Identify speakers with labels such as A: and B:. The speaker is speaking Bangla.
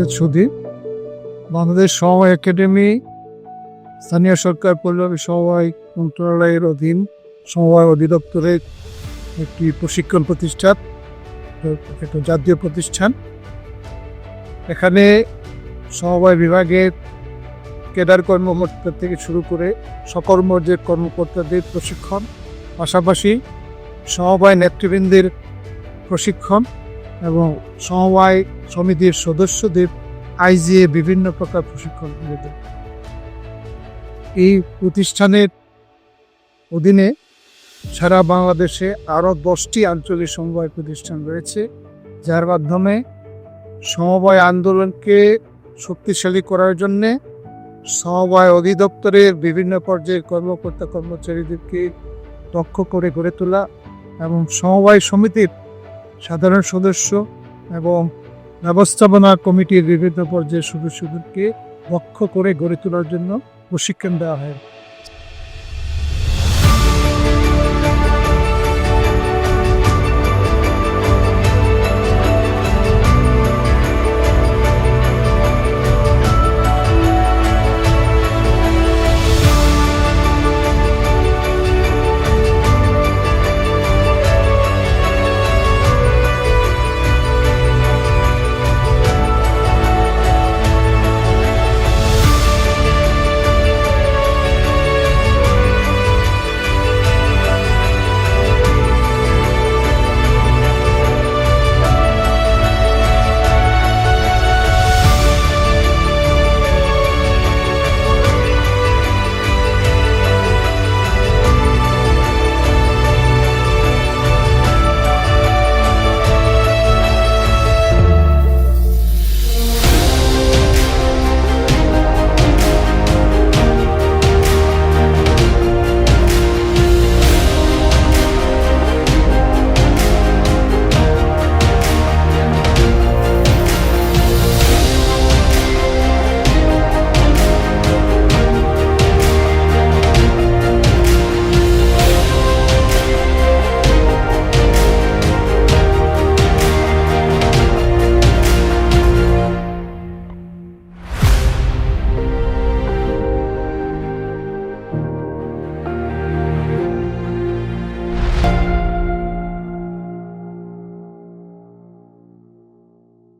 A: মোহাম্মদ সুধীর। বাংলাদেশ সমবায় একাডেমি স্থানীয় সরকার পল্লবী সমবায় মন্ত্রণালয়ের অধীন সমবায় অধিদপ্তরের একটি প্রশিক্ষণ প্রতিষ্ঠান, একটা জাতীয় প্রতিষ্ঠান। এখানে সমবায় বিভাগের ক্যাডার কর্মকর্তা থেকে শুরু করে সকল পর্যায়ের কর্মকর্তাদের প্রশিক্ষণ, পাশাপাশি সমবায় নেতৃবৃন্দের প্রশিক্ষণ এবং সমবায় সমিতির সদস্যদের আইজিএ বিভিন্ন প্রকার প্রশিক্ষণ দিতে। এই প্রতিষ্ঠানের অধীনে সারা বাংলাদেশে আরও 10টি আঞ্চলিক সমবায় প্রতিষ্ঠান রয়েছে, যার মাধ্যমে সমবায় আন্দোলনকে শক্তিশালী করার জন্যে সমবায় অধিদপ্তরের বিভিন্ন পর্যায়ের কর্মকর্তা কর্মচারীদেরকে দক্ষ করে গড়ে তোলা এবং সমবায় সমিতির সাধারণ সদস্য এবং ব্যবস্থাপনা কমিটির বিভিন্ন পর্যায়ের সদস্যদেরকে দক্ষ করে গড়ে তোলার জন্য প্রশিক্ষণ দেওয়া হয়।